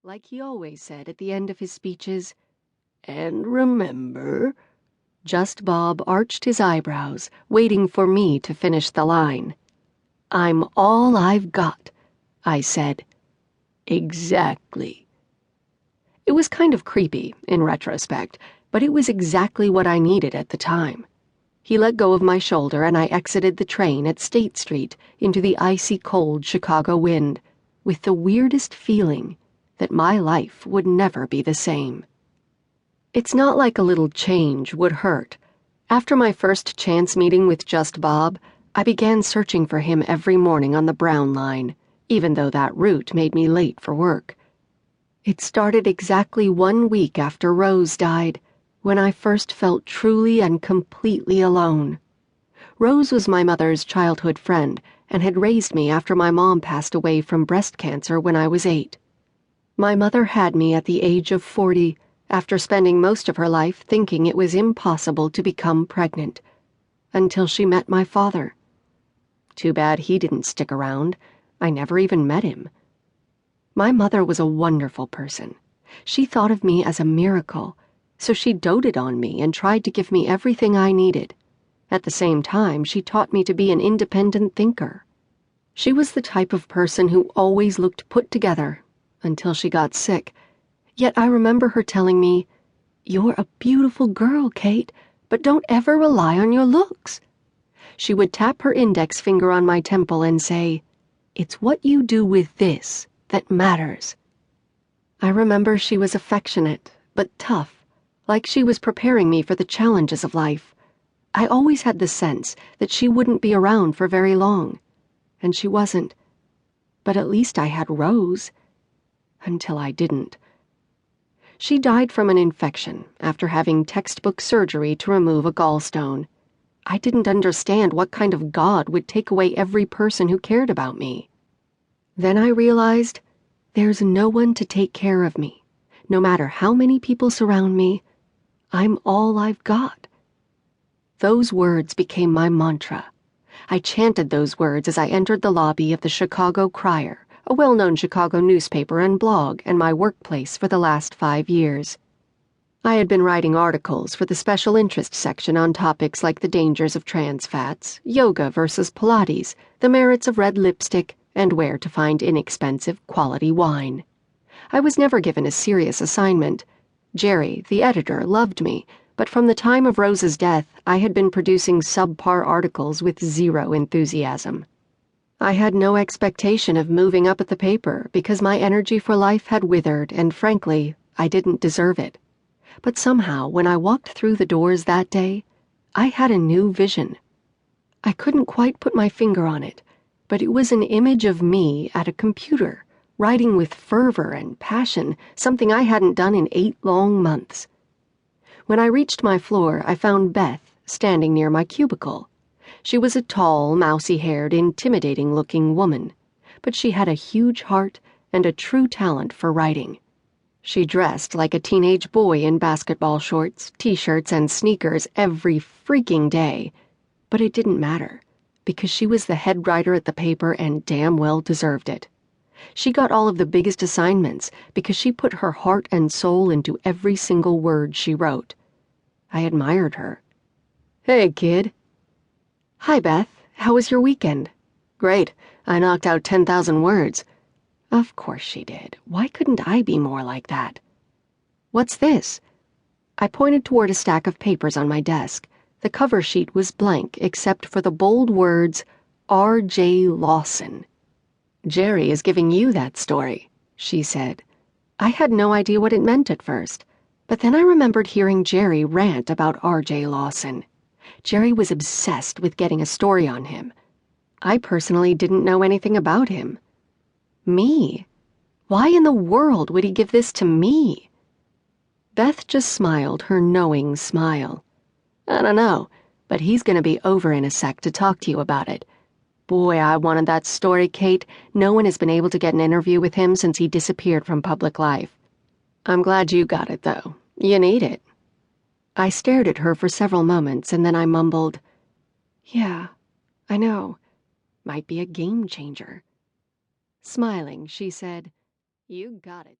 like he always said at the end of his speeches. And remember, Just Bob arched his eyebrows, waiting for me to finish the line. I'm all I've got, I said. Exactly. It was kind of creepy, in retrospect, but it was exactly what I needed at the time. He let go of my shoulder and I exited the train at State Street into the icy cold Chicago wind, with the weirdest feeling that my life would never be the same. It's not like a little change would hurt. After my first chance meeting with Just Bob, I began searching for him every morning on the Brown Line, even though that route made me late for work. It started exactly 1 week after Rose died, when I first felt truly and completely alone. Rose was my mother's childhood friend and had raised me after my mom passed away from breast cancer when I was 8. My mother had me at the age of 40, after spending most of her life thinking it was impossible to become pregnant, until she met my father. Too bad he didn't stick around. I never even met him. My mother was a wonderful person. She thought of me as a miracle, so she doted on me and tried to give me everything I needed. At the same time, she taught me to be an independent thinker. She was the type of person who always looked put together, until she got sick. Yet I remember her telling me, "You're a beautiful girl, Kate, but don't ever rely on your looks." She would tap her index finger on my temple and say, "It's what you do with this that matters." I remember she was affectionate, but tough, like she was preparing me for the challenges of life. I always had the sense that she wouldn't be around for very long, and she wasn't. But at least I had Rose, until I didn't. She died from an infection after having textbook surgery to remove a gallstone. I didn't understand what kind of God would take away every person who cared about me. Then I realized there's no one to take care of me. No matter how many people surround me, I'm all I've got. Those words became my mantra. I chanted those words as I entered the lobby of the Chicago Crier, a well-known Chicago newspaper and blog, and my workplace for the last 5 years. I had been writing articles for the special interest section on topics like the dangers of trans fats, yoga versus Pilates, the merits of red lipstick, and where to find inexpensive, quality wine. I was never given a serious assignment. Jerry, the editor, loved me, but from the time of Rose's death, I had been producing subpar articles with zero enthusiasm. I had no expectation of moving up at the paper because my energy for life had withered and, frankly, I didn't deserve it. But somehow, when I walked through the doors that day, I had a new vision. I couldn't quite put my finger on it, but it was an image of me at a computer, writing with fervor and passion, something I hadn't done in 8 long months. When I reached my floor, I found Beth standing near my cubicle. She was a tall, mousy-haired, intimidating-looking woman, but she had a huge heart and a true talent for writing. She dressed like a teenage boy in basketball shorts, t-shirts, and sneakers every freaking day, but it didn't matter, because she was the head writer at the paper and damn well deserved it. She got all of the biggest assignments because she put her heart and soul into every single word she wrote. I admired her. "Hey, kid." "Hi, Beth. How was your weekend?" "Great. I knocked out 10,000 words. Of course she did. Why couldn't I be more like that? "What's this?" I pointed toward a stack of papers on my desk. The cover sheet was blank except for the bold words, R.J. Lawson. "Jerry is giving you that story," she said. I had no idea what it meant at first, but then I remembered hearing Jerry rant about R.J. Lawson. Jerry was obsessed with getting a story on him. I personally didn't know anything about him. Me? Why in the world would he give this to me? Beth just smiled her knowing smile. "I don't know, but he's going to be over in a sec to talk to you about it. Boy, I wanted that story, Kate. No one has been able to get an interview with him since he disappeared from public life. I'm glad you got it, though. You need it." I stared at her for several moments, and then I mumbled, "Yeah, I know. Might be a game changer." Smiling, she said, "You got it."